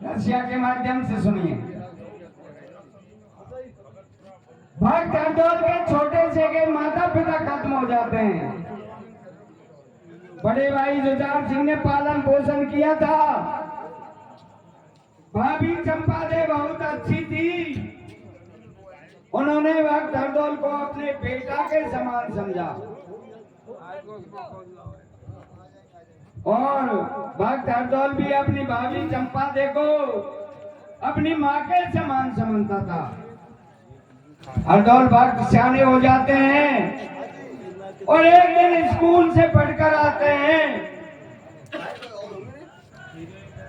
रसिया के माध्यम से सुनिए। भक्त हरदौल के छोटे से के माता पिता खत्म हो जाते हैं। बड़े भाई जुझार सिंह ने पालन पोषण किया था। भाभी चंपा दे बहुत अच्छी थी। उन्होंने भक्त हरदौल को अपने बेटा के समान समझा और भक्त हरदौल भी अपनी भाभी चंपा दे को अपनी माँ के समान समझता था। हरदौल भक्त सियाने हो जाते हैं और एक दिन स्कूल से पढ़कर आते हैं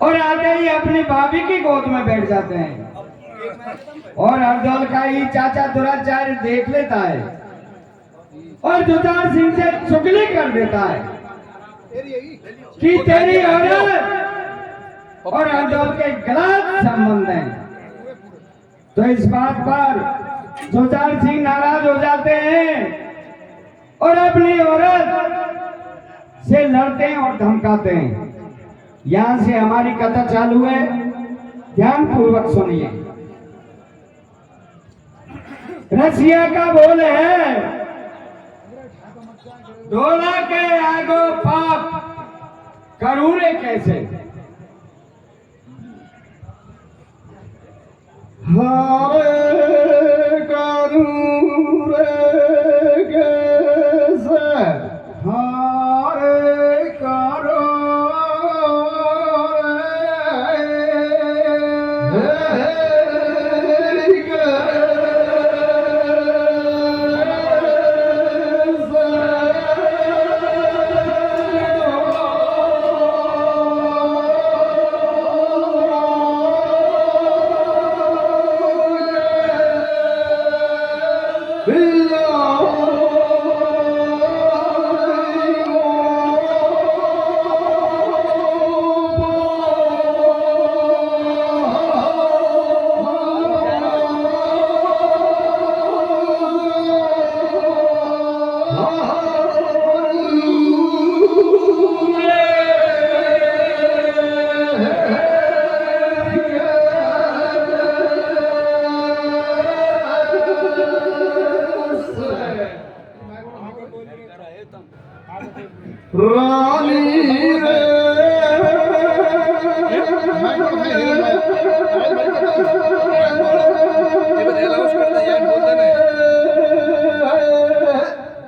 और आते ही अपनी भाभी की गोद में बैठ जाते हैं और हरदौल का ही चाचा दुराचार्य देख लेता है और जुझार सिंह से चुगली कर देता है कि तेरी औरत और हरदौल के गलत संबंध हैं। तो इस बात पर जुझार सिंह नाराज हो जाते हैं और अपनी औरत से लड़ते हैं और धमकाते हैं। यहां से हमारी कथा चालू है, ध्यान पूर्वक सुनिए। रसिया का बोल है, डोला के आगो पाप करूरे कैसे। हारे करूरे कैसे, हारे करो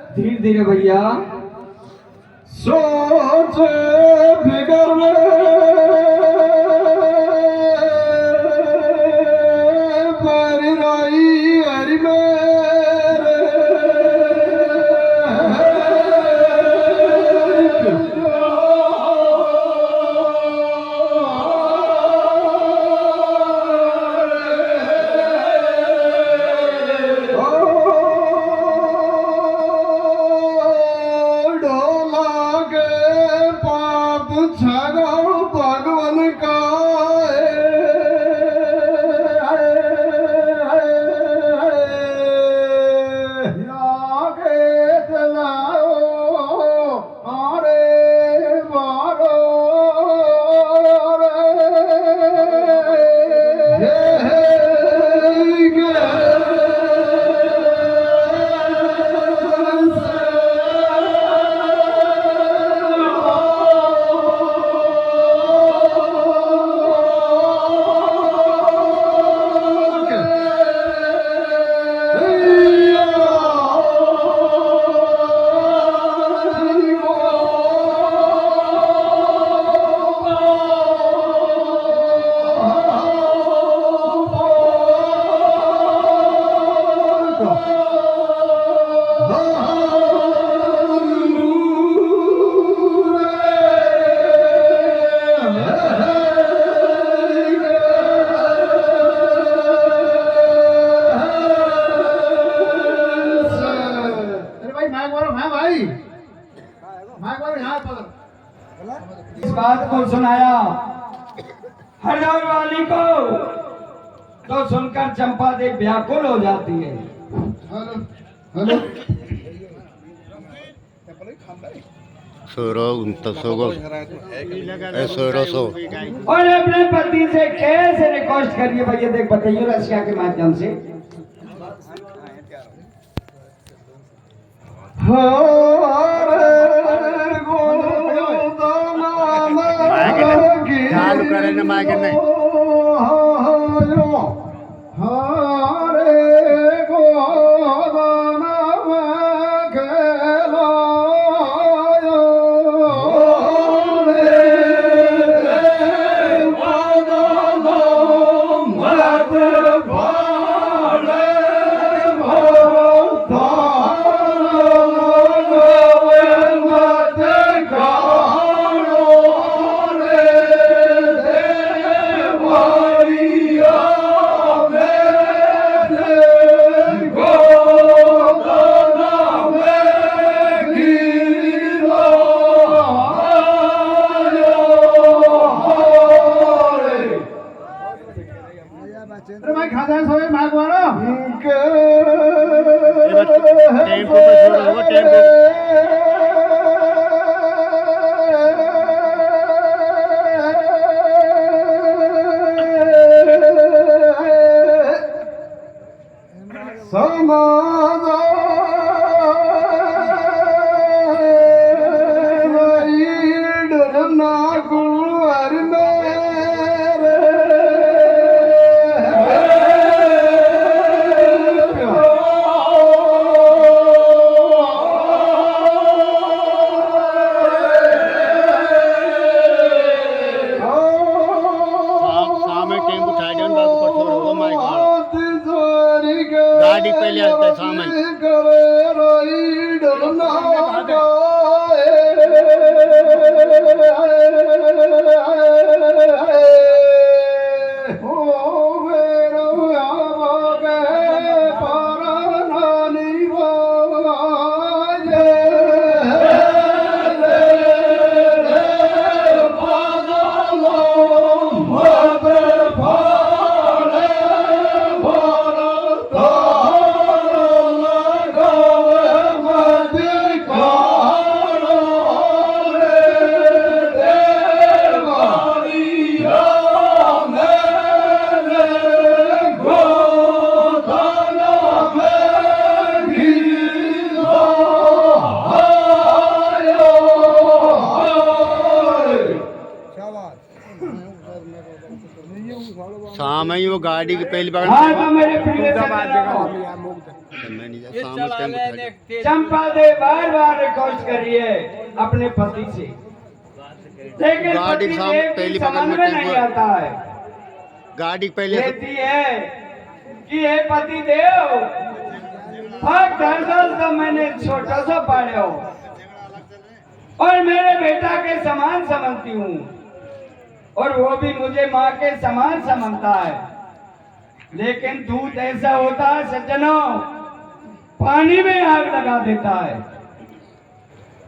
धीरे धीरे भैया सोच फिगर में परिराई हरि इस बात को सुनाया हरदौल वाली को, तो सुनकर चंपा देवी व्याकुल हो जाती है। हेलो हेलो और अपने पति से कैसे रिक्वेस्ट करिए भैया, देख बताइए रसिया के माध्यम से। चालू करे ना माइक नहीं। गाड़ी पहले आता है सामान शाम ही वो गाड़ी की पहली बार चंपा दे बार बार रिक्वेस्ट करिए अपने पति से, लेकिन गाड़ी पहली बगल में नहीं आता है। गाड़ी पहले कहती है कि हे पति देव, भाग दरअसल तो मैंने छोटा सा पाले हो और मेरे बेटा के समान समझती हूँ, और वो भी मुझे माँ के समान समझता है। लेकिन दूध ऐसा होता है सज्जनों, पानी में आग लगा देता है।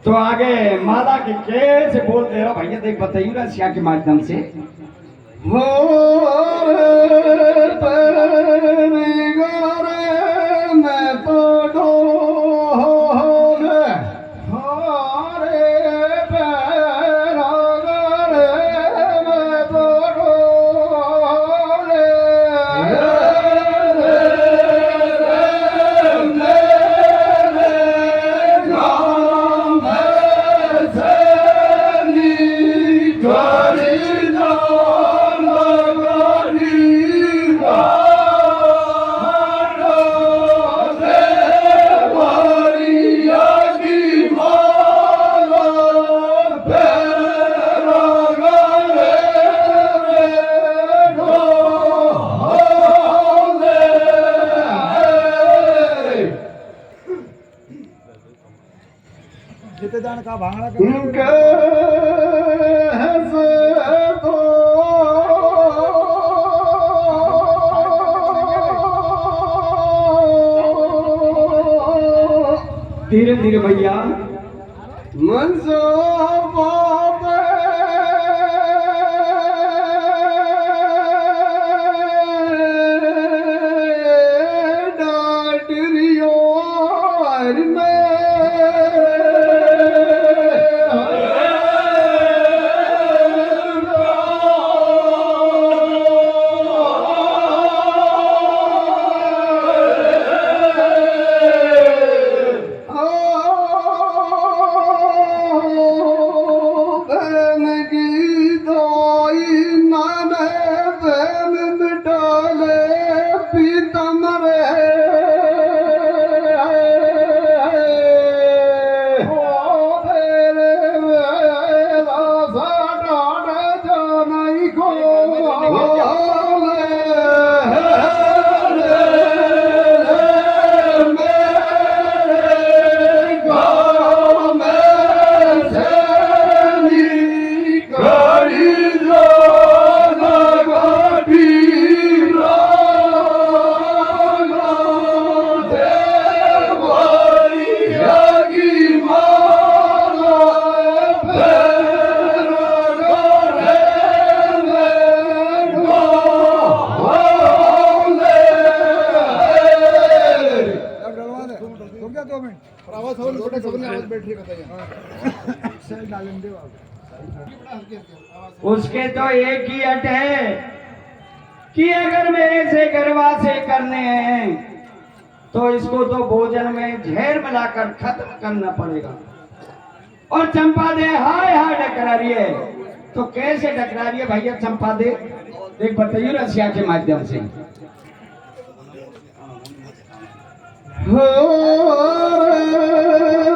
तो आगे माला के कैसे बोल दे रहा भैया, देख बताइए रसिया के माध्यम से। हो मैं तो का भांगड़ा धीरे धीरे भैया मनसो डाटरियो उसके तो एक ही हट है कि अगर मेरे से गरवासे करने हैं तो इसको तो भोजन में जहर मिलाकर खत्म करना पड़ेगा। और चंपा दे हाय हाय डकरा रही है, तो कैसे डकरा रही है भैया चंपा दे, एक बताइए रसिया के माध्यम से।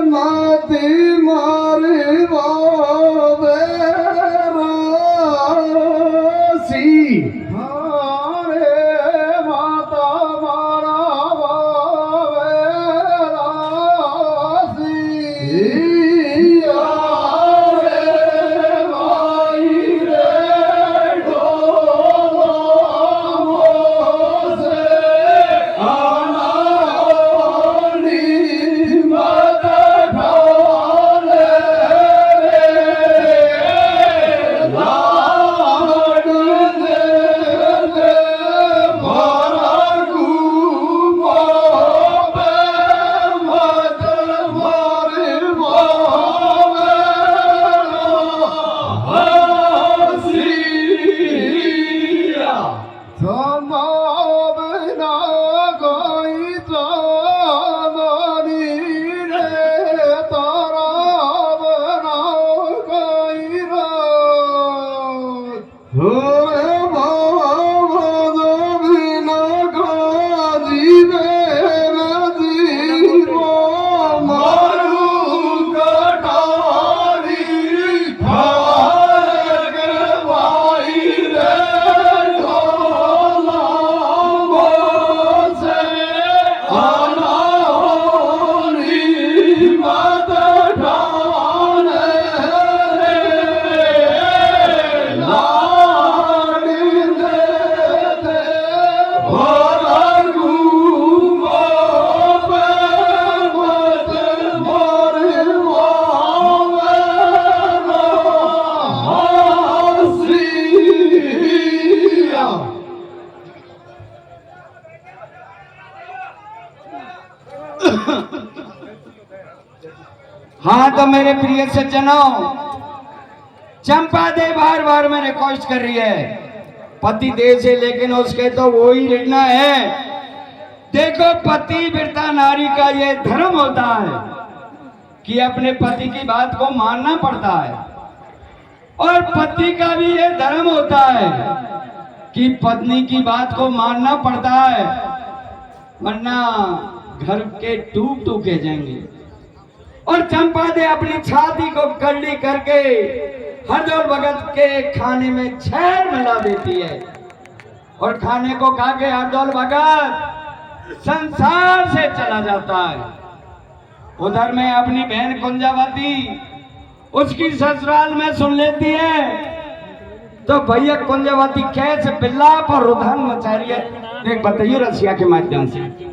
माती मारे बाबे रासी, हरे माता मारा बाबे रासी, हरे भाई रे ढोल से आना हाँ तो मेरे प्रिय सज्जनों, चंपा दे बार बार में रिक्वेस्ट कर रही है पति देव से, लेकिन उसके तो वो ही रहना है। देखो पति वृता नारी का ये धर्म होता है कि अपने पति की बात को मानना पड़ता है, और पति का भी ये धर्म होता है कि पत्नी की बात को मानना पड़ता है, वरना घर के टूक टूके जाएंगे। और चंपा दे अपनी छाती को कड़ी करके हरदौल भगत के खाने में छेड़ मिला देती है, और खाने को खा के हरदौल भगत संसार से चला जाता है। उधर में अपनी बहन कुंजावती उसकी ससुराल में सुन लेती है, तो भैया कुंजावती कैसे बिल्लाप और रुधान मचा रही है, एक बताइए रसिया के माध्यम से।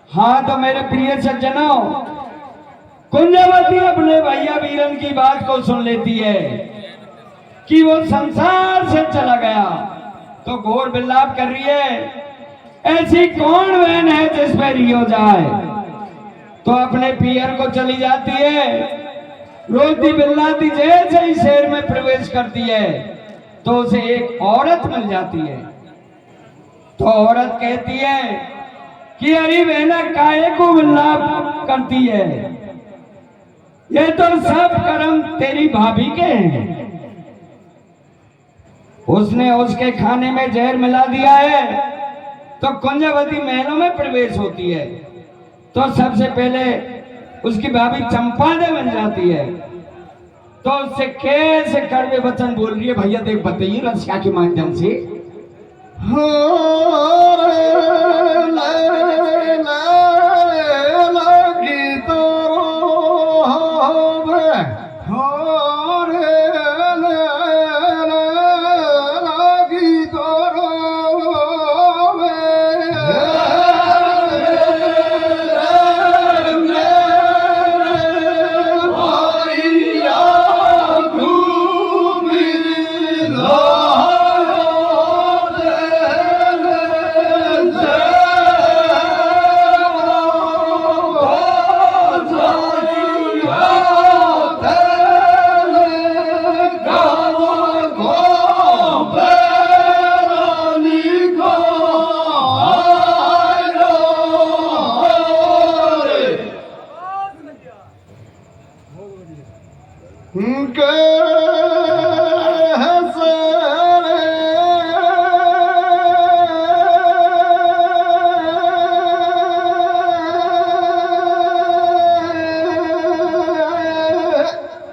हाँ तो मेरे प्रिय सज्जनों, कुंजवती अपने भैया वीरन की बात को सुन लेती है कि वो संसार से चला गया, तो घोर विलाप कर रही है, ऐसी कौन बहन है जिस पे रियो जाए। तो अपने पियर को चली जाती है, रोती बिल्लाती जैसे ही शहर में प्रवेश करती है तो उसे एक औरत मिल जाती है। तो औरत कहती है कि अरे बहना काहे को विलाप करती है, ये तो सब कर्म तेरी भाभी के हैं। उसने उसके खाने में जहर मिला दिया है। तो कुंजवती महलों में प्रवेश होती है तो सबसे पहले उसकी भाभी चंपादे बन जाती है। तो उससे कैसे कड़वे वचन बोल रही है, भैया देख बताइए रसिया के माध्यम से।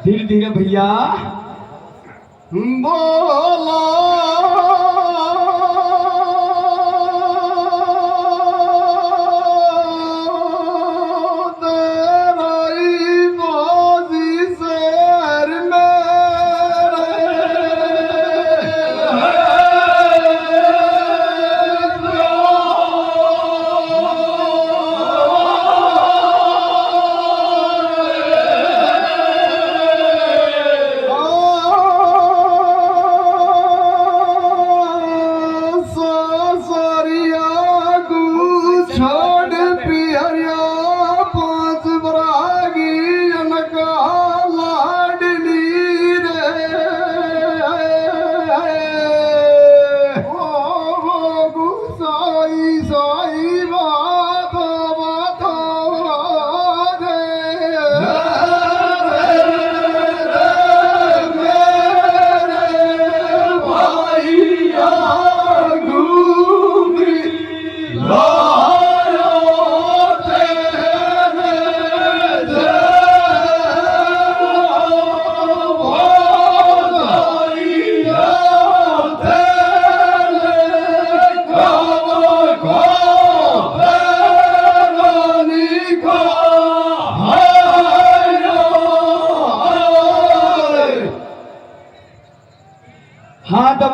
धीरे धीरे भैया बोला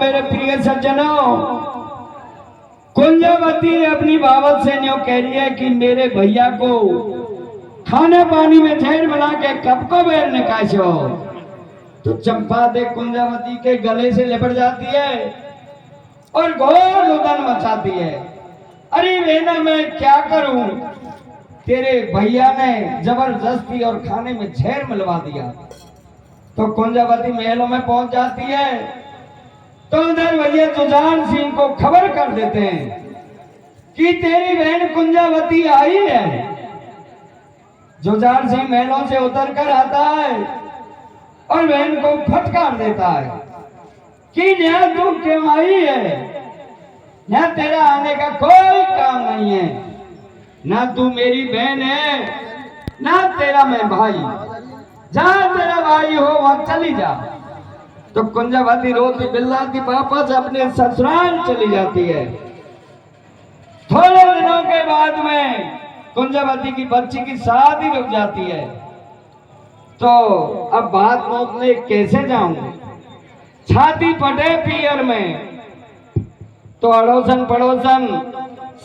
मेरे प्रिय सज्जनों, कुंजावती अपनी बावत से न्यों कह रही है कि मेरे भैया को खाने पानी में जहर मिला के कब को बैर निकाशो। तो चंपा दे कुंजावती के गले से लिपट जाती है और घोर रुदन मचाती है। अरे वेना मैं क्या करूं, तेरे भैया ने जबरदस्ती और खाने में जहर मिलवा दिया। तो कुंजावती महलों में पहुंच जाती है तो उधर भैया जुझार सिंह को खबर कर देते हैं कि तेरी बहन कुंजावती आई है। जुझार सिंह महलों से उतर कर आता है और बहन को फटकार देता है कि यहाँ तू क्यों आई है, यहाँ तेरा आने का कोई काम नहीं है, ना तू मेरी बहन है ना तेरा मैं भाई, जहां तेरा भाई हो वहां चली जा। तो कुंजावती रोती बिल्लाती वापस अपने ससुराल चली जाती है। थोड़े दिनों के बाद में कुंजावती की बच्ची की शादी रुक जाती है। तो अब बात नोचने कैसे जाऊं, छाती पटे पियर में। तो अड़ोसन पड़ोसन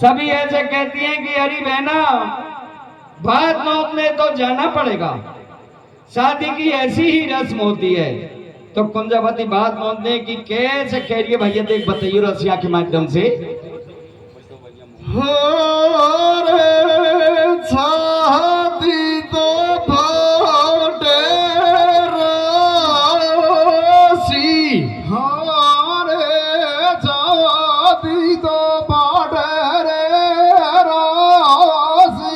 सभी ऐसे कहती हैं कि अरे बहना बात नोचने तो जाना पड़ेगा, शादी की ऐसी ही रस्म होती है। तो कुंजावती बात नोचने की कैसे कह रही है भैया देख बताइए रसिया के माध्यम से। छाती तो फाटे रासी, हरे छाती तो फाटे रासी।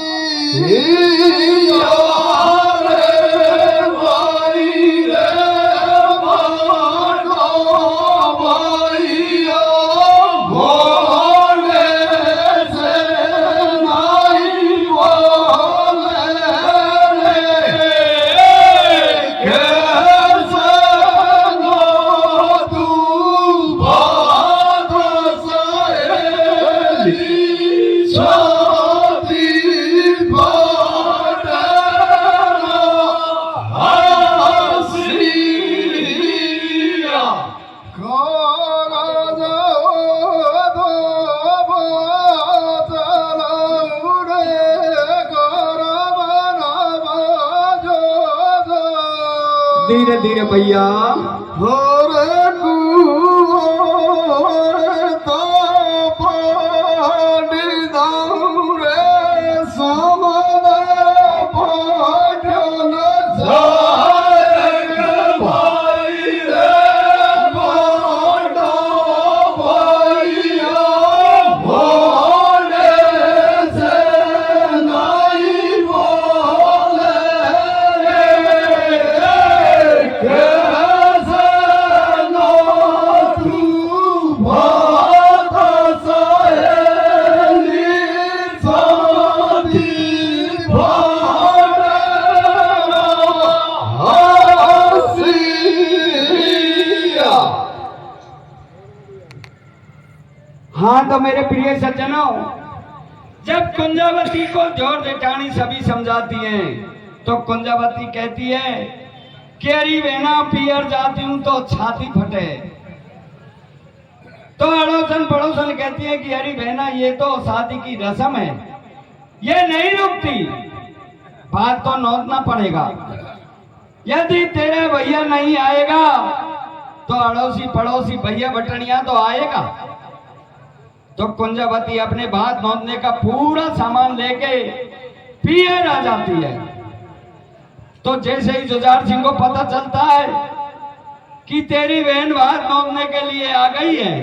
धीरे धीरे भैया हाँ तो मेरे प्रिय सज्जनों, जब कुंजावती को जोर जेठानी सभी समझाती हैं तो कुंजावती कहती है कि अरे बहना पियर जाती हूं तो छाती फटे। तो अड़ोसन पड़ोसन कहती है कि अरे बहना ये तो शादी की रस्म है, ये नहीं रुकती, बात तो नोचना पड़ेगा। यदि तेरे भैया नहीं आएगा तो अड़ोसी पड़ोसी भैया बटनिया तो आएगा। तो कुंजावती अपने बात नोचने का पूरा सामान लेके पियर आ जाती है। तो जैसे ही जुझार सिंह को पता चलता है कि तेरी बहन बात नोचने के लिए आ गई है,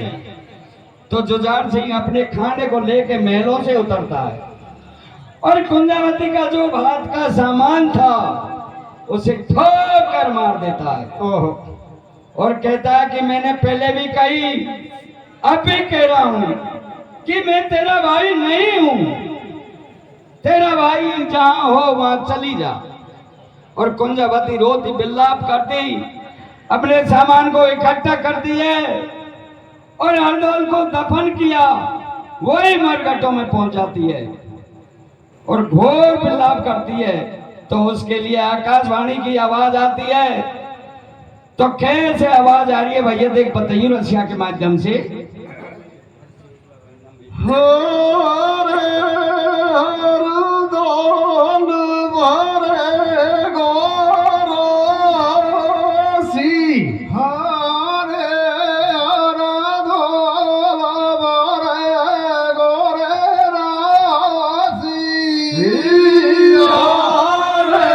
तो जुझार सिंह अपने खाने को लेके महलों से उतरता है और कुंजावती का जो बात का सामान था उसे ठोकर मार देता है। ओहो, और कहता है कि मैंने पहले भी कही, अब भी कह रहा हूं कि मैं तेरा भाई नहीं हूं, तेरा भाई जहां हो वहां चली जा। और कुंजावती रोती बिल्लाप करती अपने सामान को इकट्ठा करती है और हरदौल को दफन किया वही मरघटों में पहुंच जाती है और घोर बिल्लाप करती है। तो उसके लिए आकाशवाणी की आवाज आती है तो कैसे आवाज आ रही है भैया देख बताइए रसिया के माध्यम से। हो रे हरदोल भरे गोरसी हरे हरदोल भरे गोरे रासी हरे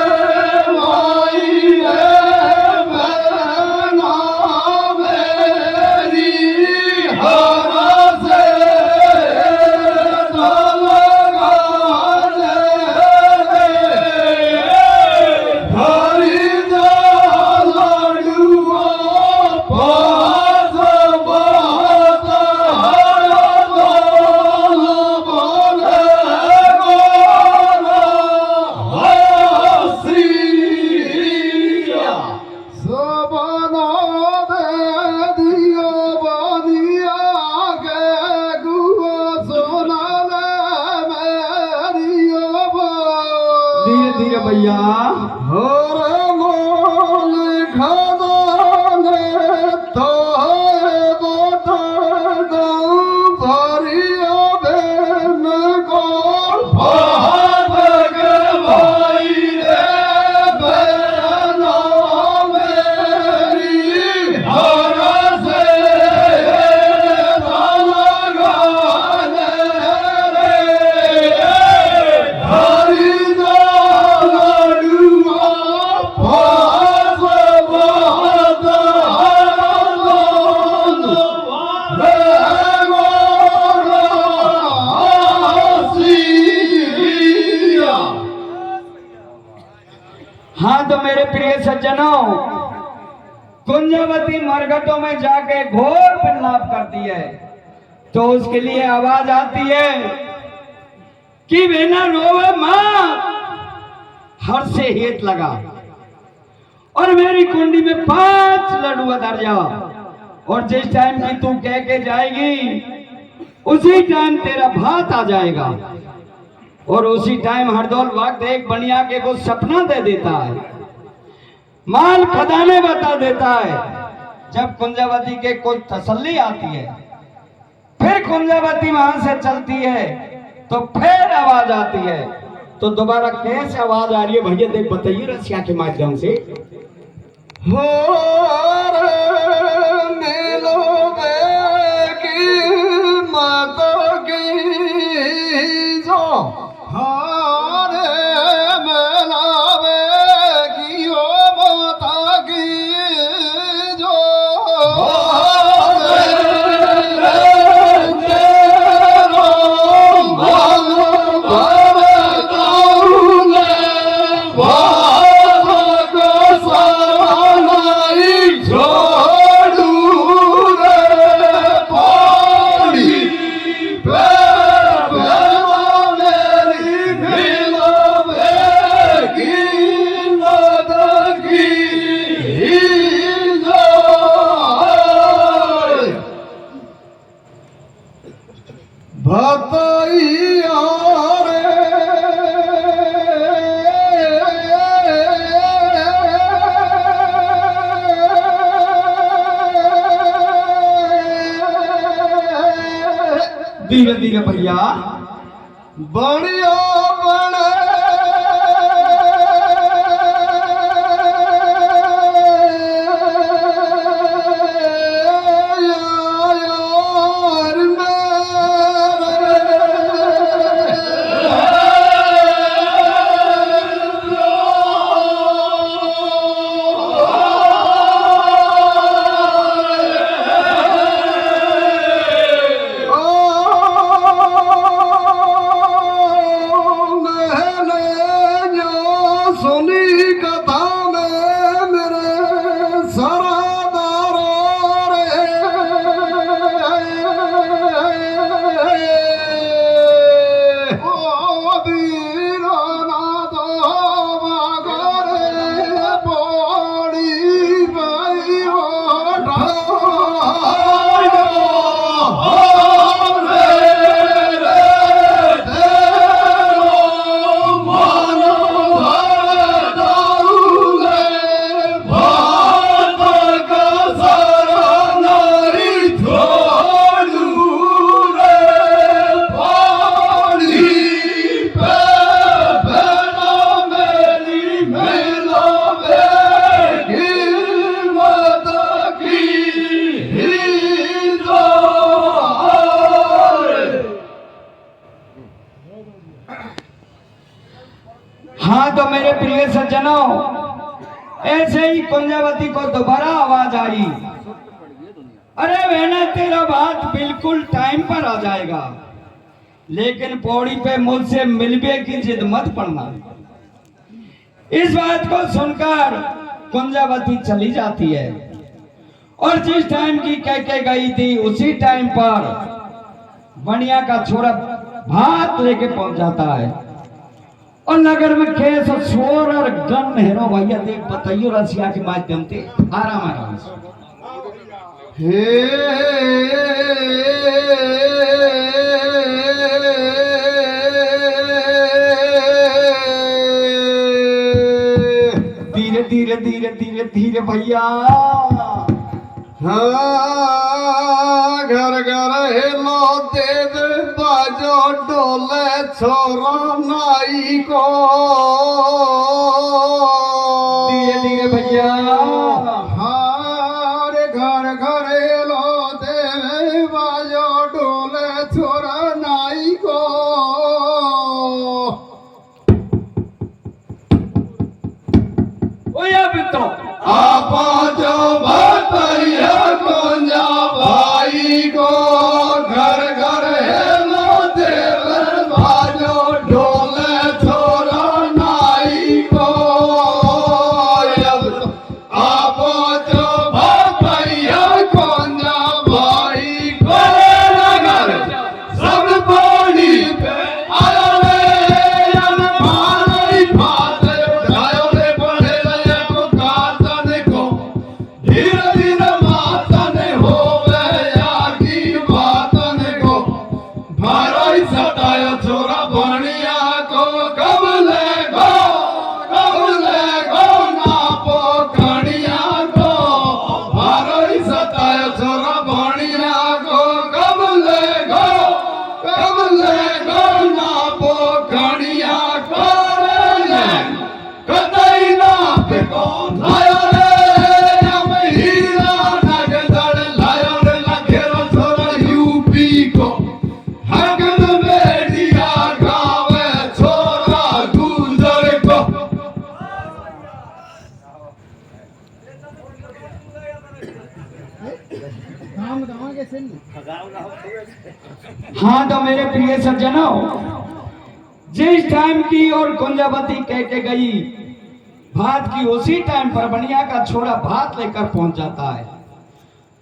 भाई रे बहना मेरी हरसे धीरे भैया हर मोल खदाने तो भरिया बेन को भाग भाई रे बहना मेरी हर से गाने रे हरि हाँ तो मेरे प्रिय सज्जनों, कुंजवती मरघटों में जाके घोर विलाप करती है तो उसके लिए आवाज आती है कि बिना रोवे मां हर से हेत लगा और मेरी कुंडी में 5 लड्डू धर जा और जिस टाइम की तू कह के जाएगी उसी टाइम तेरा भात आ जाएगा। और उसी टाइम हरदौल वक्त एक बनिया के को सपना दे देता है, माल खदाने बता देता है। जब कुंजवती के कुछ तसल्ली आती है फिर कुंजवती वहां से चलती है तो फिर आवाज आती है। तो दोबारा कैसे आवाज आ रही है भैया देख बताइए रसिया के माध्यम से। हो रे मिलो की मत की जो हारे मिलावे की हो माता की जो धीरे धीरे भैया बढ़िया बने यार सुनी कथा में मेरे सरादारो रे ओ वीराना तो बागरे पड़ी भाई ओ हाँ तो मेरे प्रिय सज्जनों, ऐसे ही कुंजावती को दोबारा आवाज आई, अरे बहना तेरा बात बिल्कुल टाइम पर आ जाएगा, लेकिन पौड़ी पे मुझसे मिलने की जिद मत पड़ना। इस बात को सुनकर कुंजावती चली जाती है और जिस टाइम की कह के गई थी उसी टाइम पर बनिया का छोरा भात लेके पहुंच जाता है और नगर में केस और शोर और गन हेरो भैया देख बताइयो रसिया के माध्यम से आराम धीरे धीरे धीरे धीरे धीरे भैया। हाँ घर घर हेलो देव बाजो डोले छोरा नाई को धीरे धीरे भैया। हाँ रे घर घर हेलो देव बाजो डोले छोरा नाई को ओ या भी तो आपा जो भतैया कुंजा भाई को घर घर हेलो देव बाजो ढोले छोरा नाई को आपा जो भतैया कुंजा भाई को घर सब पानी पे आया रे अनमानी फाते उठायो रे पढ़े ले को कातन को धीरे धीरे मातन हो गया की बातन को भारोई सतायो छोरा बनिया को कब ले गो नापो कणिया को भारोई सतायो छोरा बनिया को कब ले गो नापो कणिया को रे कतई ना पे कौन लायो रे हम हीरा नगदड़ लायो रे लखेरो छोरा यूपी को हकन बेड़िया गावे छोरा गुजर को। हाँ तो मेरे प्रिय सज्जनों, जिस टाइम की और कुंजावती कह के गई भात की उसी टाइम पर बनिया का छोरा भात लेकर पहुंच जाता है।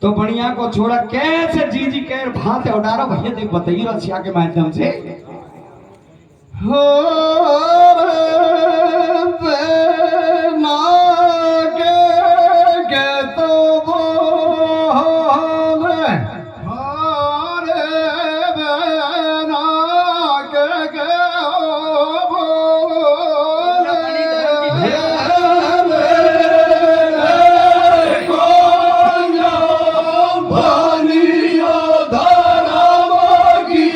तो बनिया को छोरा कैसे जी जी कह भात है उडारो भैया देख बताइए रसिया के माध्यम से। हो रे बेना के तो बोल रे बेना के बोल रे कोंजा बनियो धारा मागी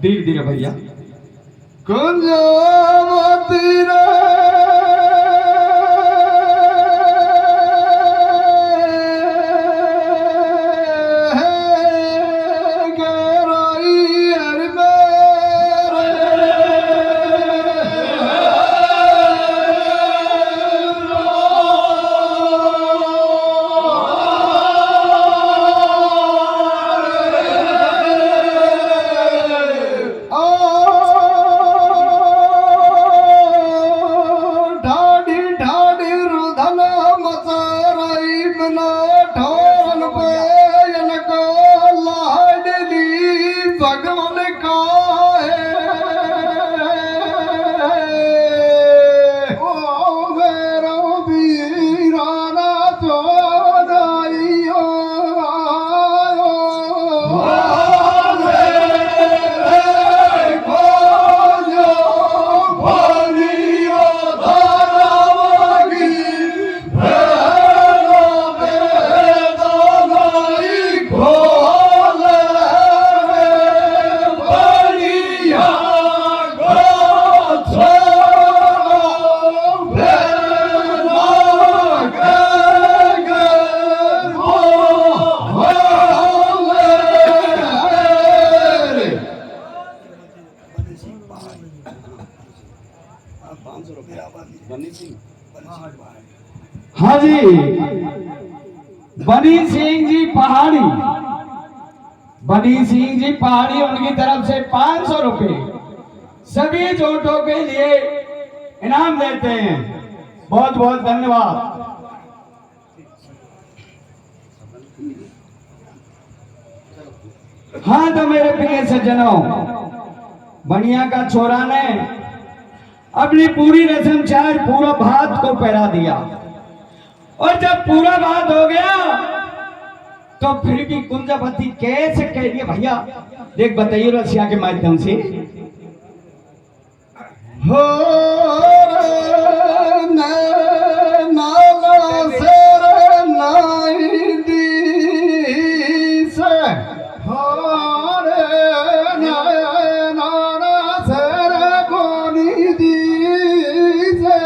धीरे धीरे भैया। कुंजावती रे गराई हर हाँ जी, बनी सिंह जी पहाड़ी, बनी सिंह जी पहाड़ी, उनकी तरफ से 500 रुपए सभी जोटों के लिए इनाम देते हैं। बहुत बहुत धन्यवाद। हाँ तो मेरे प्रिय सज्जनों, बनिया का छोरा ने अपनी पूरी रस्म चार पूरा भात को पहरा दिया, और जब पूरा भात हो गया तो फिर भी कुंजावती कैसे कह रही है, भैया देख बताइए रसिया के माध्यम से। हो नाला से नाई दी से हो नाला से कोनी दी से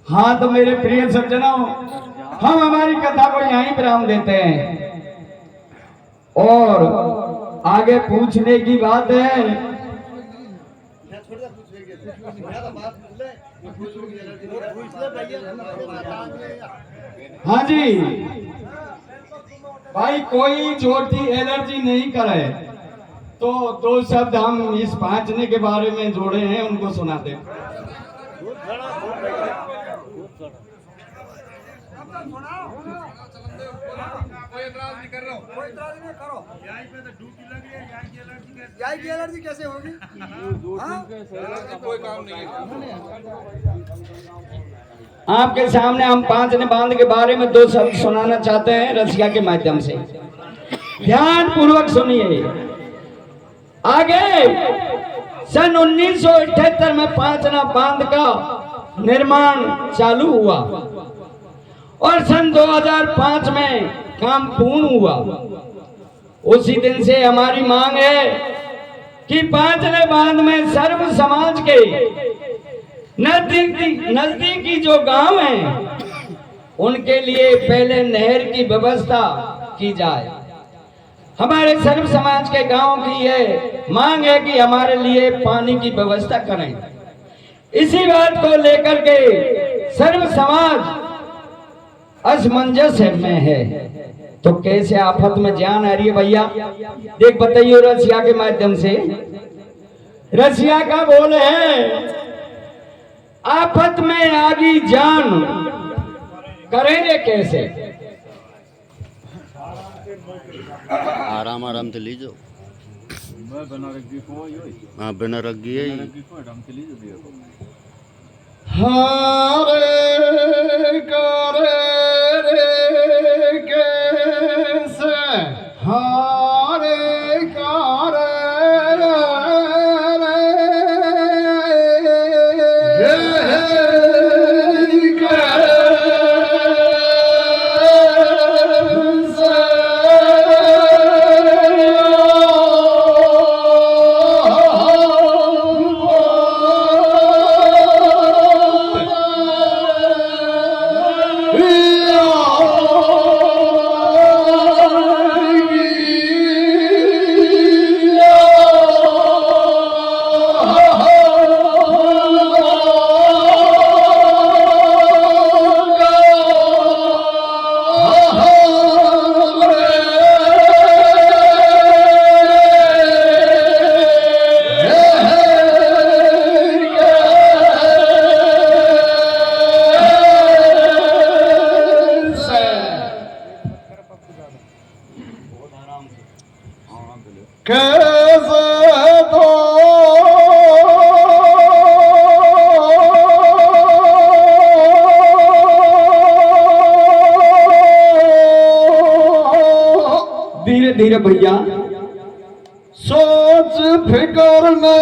हाँ तो मेरे प्रिय सज्जनों, हम हमारी कथा को यहीं विराम देते हैं, और आगे पूछने की बात है। हाँ जी भाई, कोई चोटी एलर्जी नहीं करे तो दो शब्द हम इस पांचने के बारे में जोड़े हैं, उनको सुनाते हैं। एलर्जी कैसे होगी? कोई काम नहीं है। आपके सामने हम पांचने बांध के बारे में दो शब्द सुनाना चाहते हैं रसिया के माध्यम से, ध्यान पूर्वक सुनिए। आगे सन 1978 में पांचना बांध का निर्माण चालू हुआ और सन 2005 में काम पूर्ण हुआ। उसी दिन से हमारी मांग है कि पांचने बांध में सर्व समाज के नजदीकी जो गांव हैं उनके लिए पहले नहर की व्यवस्था की जाए। हमारे सर्व समाज के गांव की ये मांग है कि हमारे लिए पानी की व्यवस्था करें। इसी बात को लेकर के सर्व समाज असमंजस में है। तो कैसे आफत में जान आ रही है भैया, देख बताइए रसिया के माध्यम से। रसिया का बोल है, आफत में आगी जान करेंगे कैसे। आराम आराम से लीजो। हाँ बिना रग्गी है हारे करे रे कैसे हारे करे धीरे धीरे भैया सोच फिकर में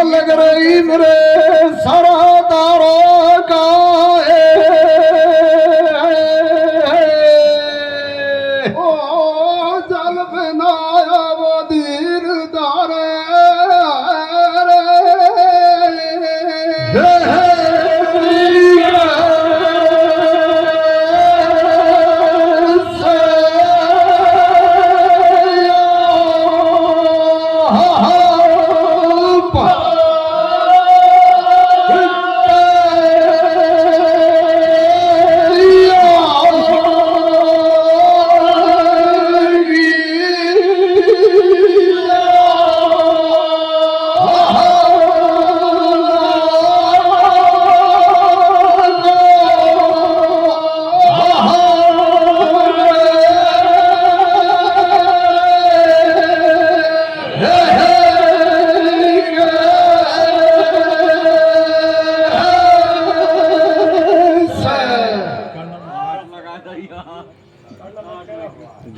लग रही मेरे सरदारों का ओ जल बनाया वो दीर दारे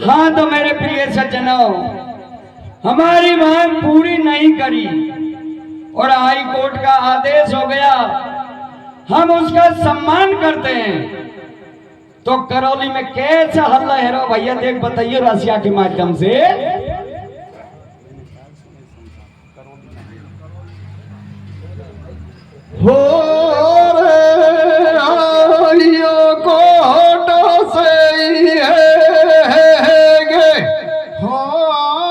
हाँ तो मेरे प्रिय सज्जनों, हमारी मांग पूरी नहीं करी और हाई कोर्ट का आदेश हो गया, हम उसका सम्मान करते हैं। तो करौली में कैसा हल्ला है रो भैया, देख बताइए रसिया के माध्यम से। हो रे आइयो कोटा से है गे हो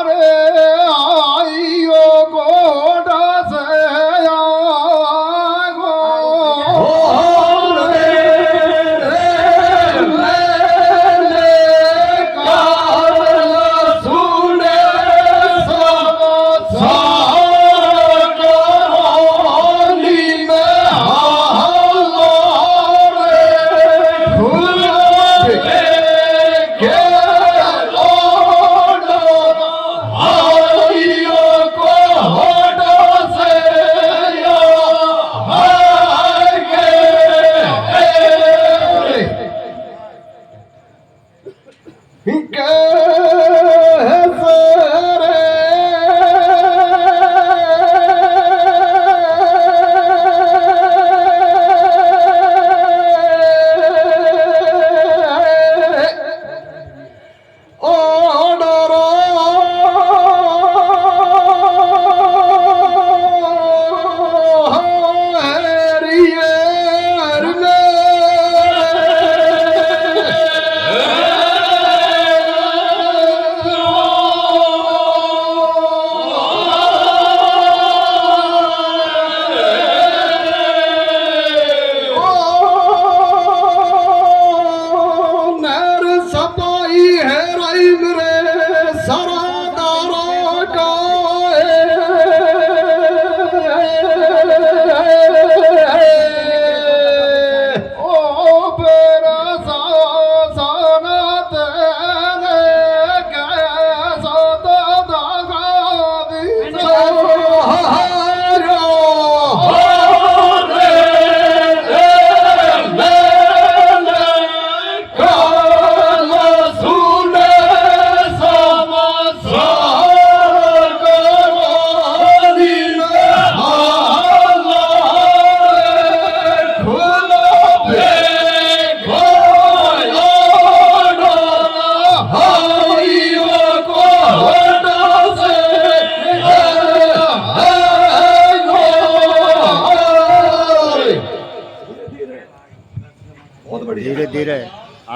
रे आइयो कोटा से आगो हो रे ले कार सुने सब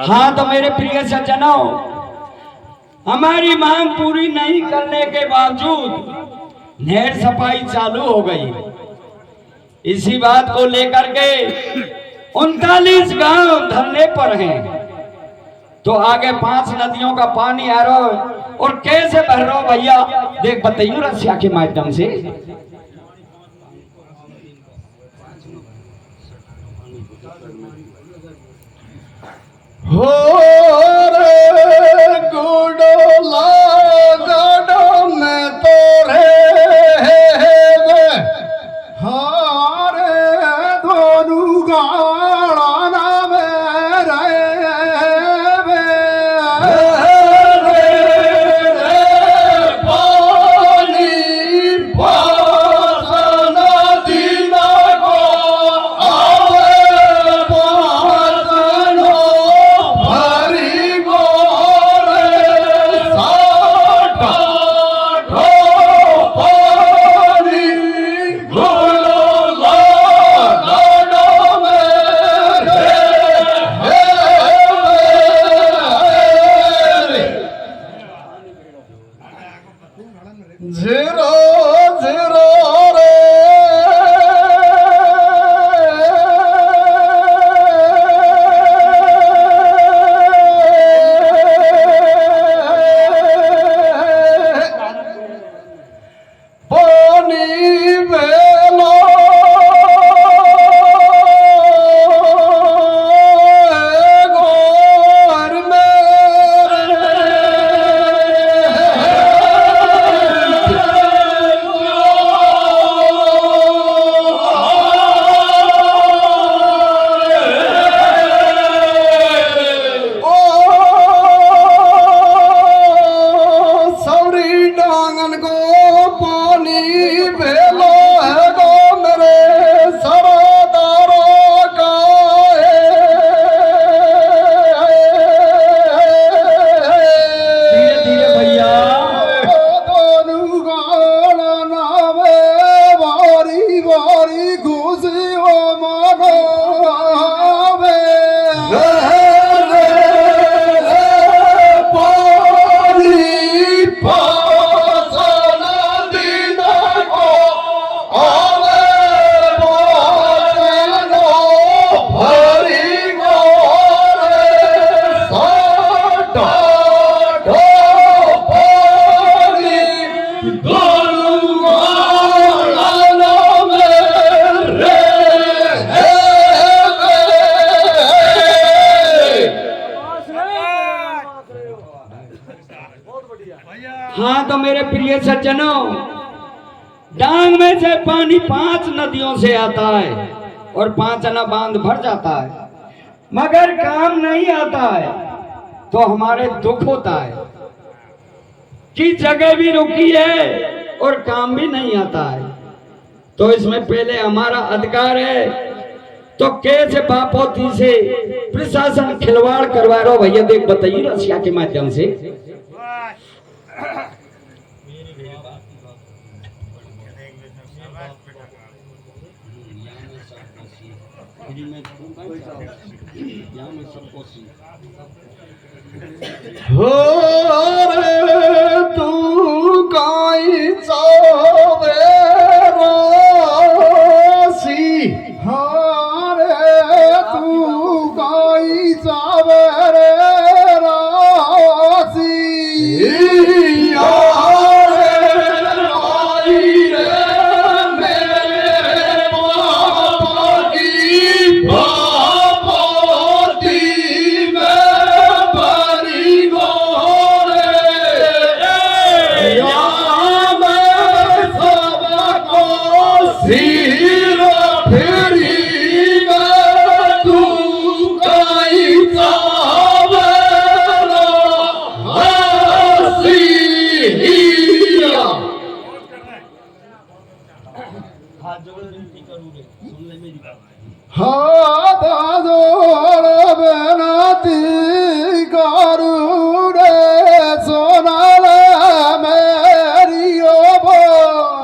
हाँ तो मेरे प्रिय सज्जनों, हमारी मांग पूरी नहीं करने के बावजूद नहर सफाई चालू हो गई। इसी बात को लेकर के 39 गांव धरने पर हैं। तो आगे 5 नदियों का पानी आ रहा है और कैसे भर रहा हो भैया, देख बताइए रसिया के माध्यम से। हो रे गुडो लागो में तो रे हारे दोनों गाड़ा ना में हाँ तो मेरे प्रिय सज्जनों, डांग में से पानी 5 नदियों से आता है और 5 आना बांध भर जाता है, मगर काम नहीं आता है। तो हमारे दुख होता है कि जगह भी रुकी है और काम भी नहीं आता है। तो इसमें पहले हमारा अधिकार है, तो कैसे बापोती से प्रशासन खिलवाड़ करवा रहा हो भैया, देख बताइए रसिया के माध्यम से। हो रे तू काई चावे रासी, हारे तू काई चावे रासी,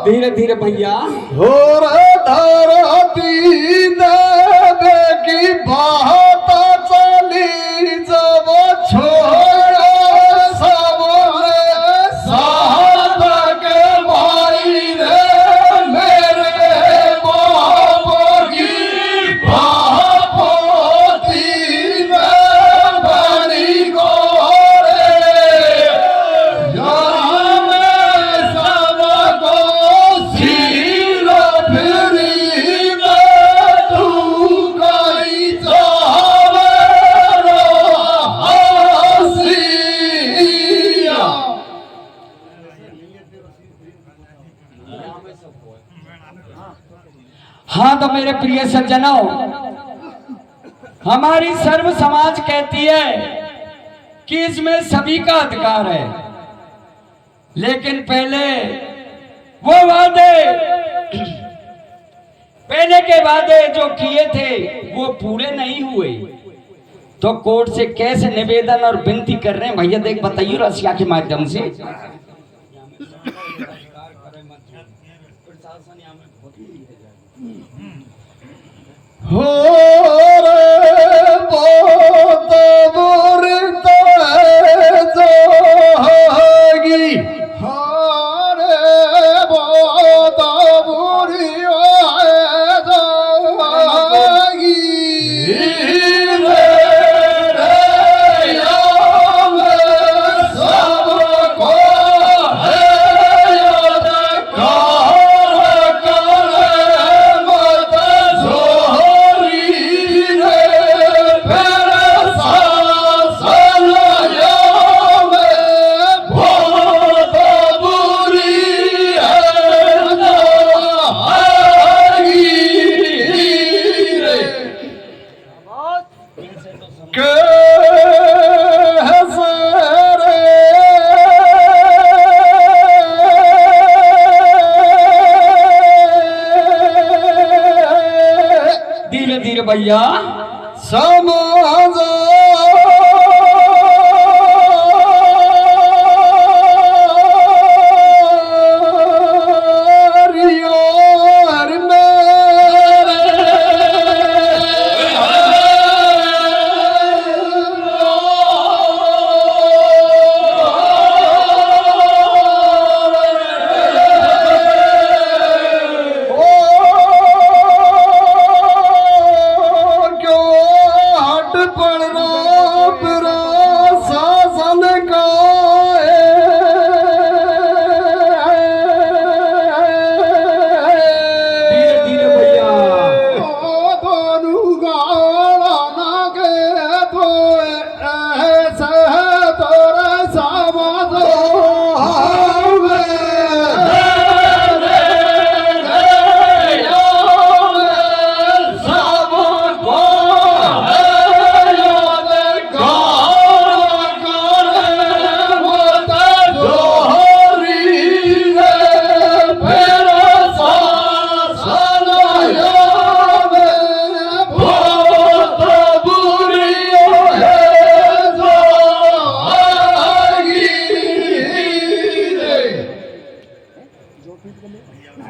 धीरे धीरे भैया। हो रे धरती दे की बात चली जा हाँ तो मेरे प्रिय सज्जनों, हमारी सर्व समाज कहती है कि इसमें सभी का अधिकार है, लेकिन पहले वो वादे, पहले के वादे जो किए थे वो पूरे नहीं हुए, तो कोर्ट से कैसे निवेदन और विनती कर रहे हैं भैया, देख बताइए रसिया के माध्यम से। हो रे बहुत बुरी तो जोगी, हो रे बहुत बुरी जोगी रे सबको धीरे धीरे भैया समाज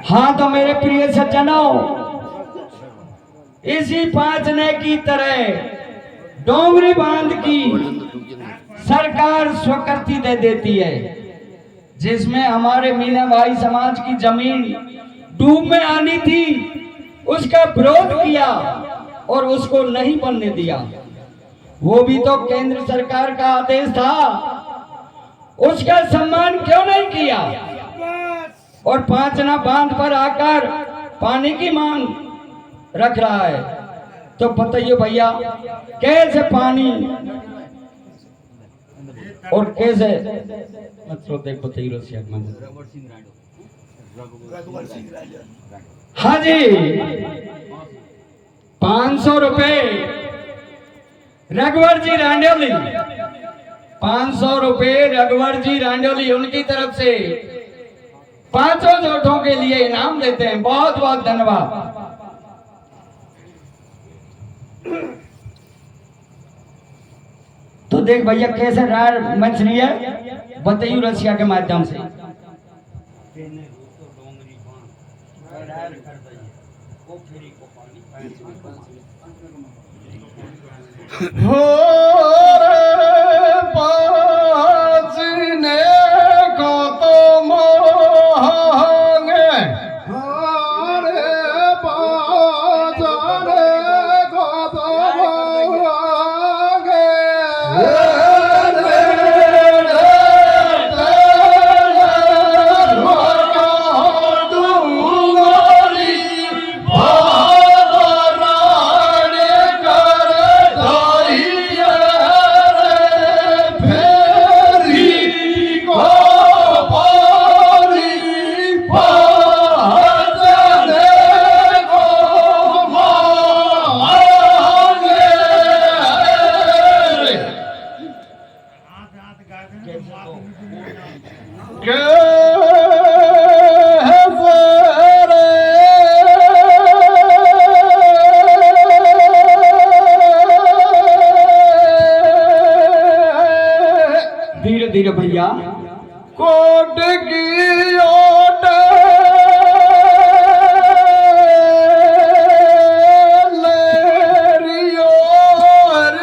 हाँ तो मेरे प्रिय सज्जनों, इसी पांचने की तरह डोंगरी बांध की सरकार स्वीकृति दे देती है, जिसमें हमारे मीना भाई समाज की जमीन डूब में आनी थी, उसका विरोध किया और उसको नहीं बनने दिया। वो भी तो केंद्र सरकार का आदेश था, उसका सम्मान क्यों नहीं किया और पांचना बांध पर आकर पानी की मांग रख रहा है। तो बताइए भैया, कैसे पानी और कैसे मतलब देख बताइए रसिया में। हाँ जी, 500 रुपए रघुवर जी रांडोली, 500 रुपए रघुवर जी रांडोली उनकी तरफ से 500 जोटों के लिए इनाम देते हैं। बहुत बहुत धन्यवाद। तो देख भैया कैसे रार मच रही है, बताइए रसिया के माध्यम से। हो रे पाचने को तो मांगे, हो रे पाचने को तो मांगे, धीरे धीरे भैया। कोट की ओट लेरियो हर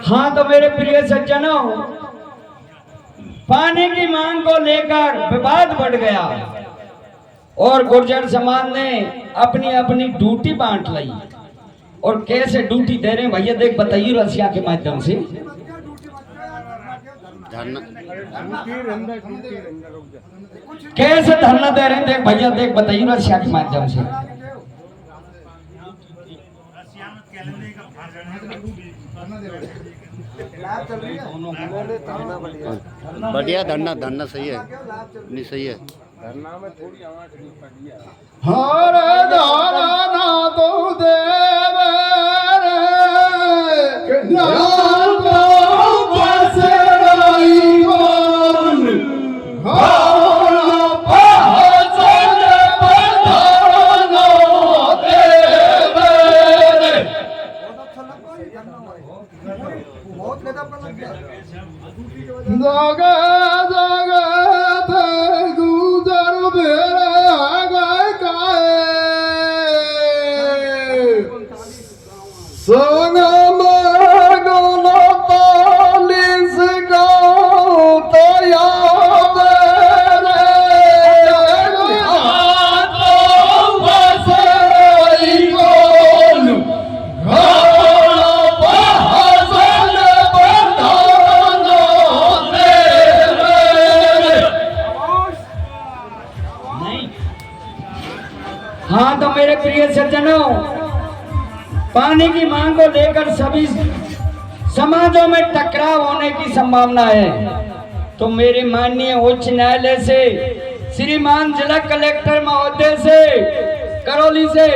हाँ तो मेरे प्रिय सज्जनों, पानी की मांग को लेकर विवाद बढ़ गया और गुर्जर समाज ने अपनी अपनी ड्यूटी बांट ली। और कैसे ड्यूटी दे रहे हैं भैया, देख बताइए रसिया के माध्यम से। कैसे धरना दे रहे हैं, देख भैया, देख बताइए रसिया के माध्यम से। बढ़िया धरना, धरना सही है, नहीं सही है। हर धारा तो देव हाँ तो मेरे प्रिय सज्जनों, पानी की मांग को लेकर सभी समाजों में टकराव होने की संभावना है। तो मेरे माननीय उच्च न्यायालय से, श्रीमान जिला कलेक्टर महोदय से, करौली से,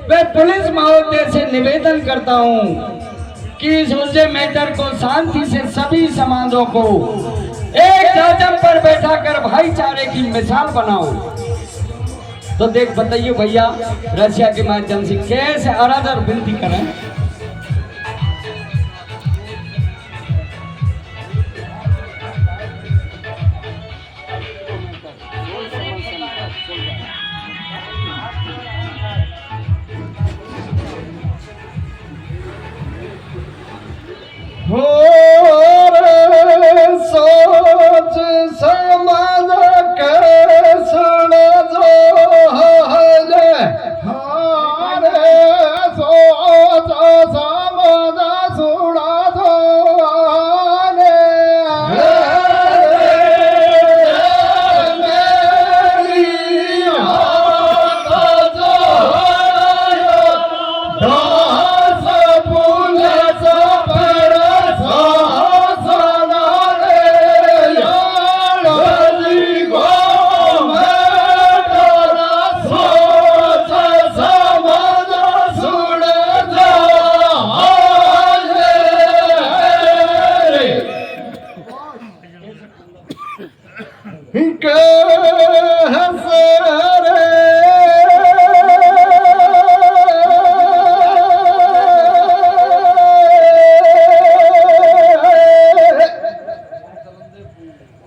वे पुलिस महोदय से निवेदन करता हूँ कि इस मुद्दे मैटर को शांति से सभी समाजों को एक जाजम पर बैठाकर भाईचारे की मिसाल बनाओ। तो देख बताइए भैया रशिया के माध्यम से कैसे आराधर विनती करें। हो रे सोच समझ के सुन जो हरे सोच के हसरे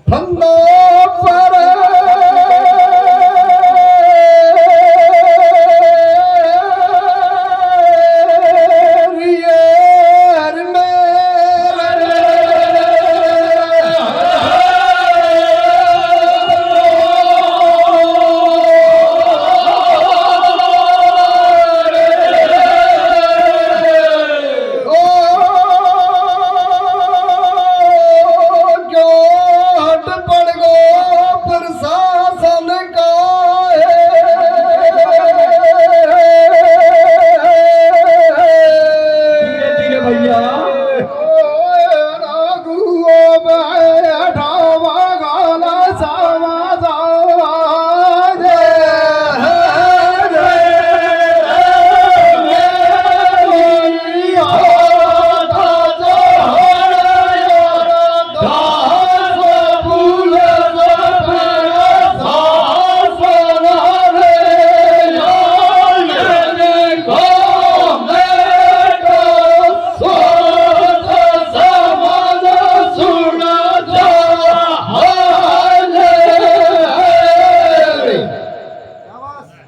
फंदा पर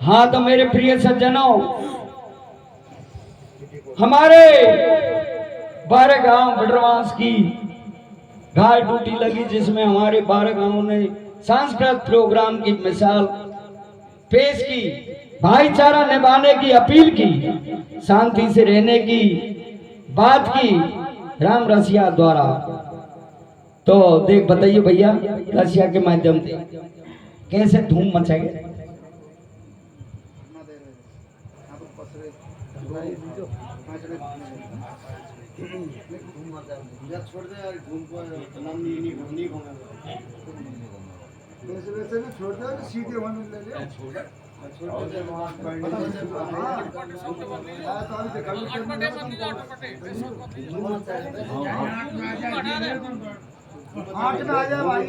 हाँ तो मेरे प्रिय सज्जनों, हमारे 12 गांव बडरवास की घाट ड्यूटी लगी, जिसमें हमारे 12 गांवों ने सांस्कृतिक प्रोग्राम की मिसाल पेश की, भाईचारा निभाने की अपील की, शांति से रहने की बात की राम रसिया द्वारा। तो देख बताइए भैया, रसिया के माध्यम से कैसे धूम मचाएंगे। छोड़ दे यार, घूम को नाम नहीं घूमेगा। वैसे वैसे भी छोड़ दे, सीधे होने लगे। छोड़ दे वहाँ पढ़ने से। हाँ तो अभी कल आठ में आ जाए भाई।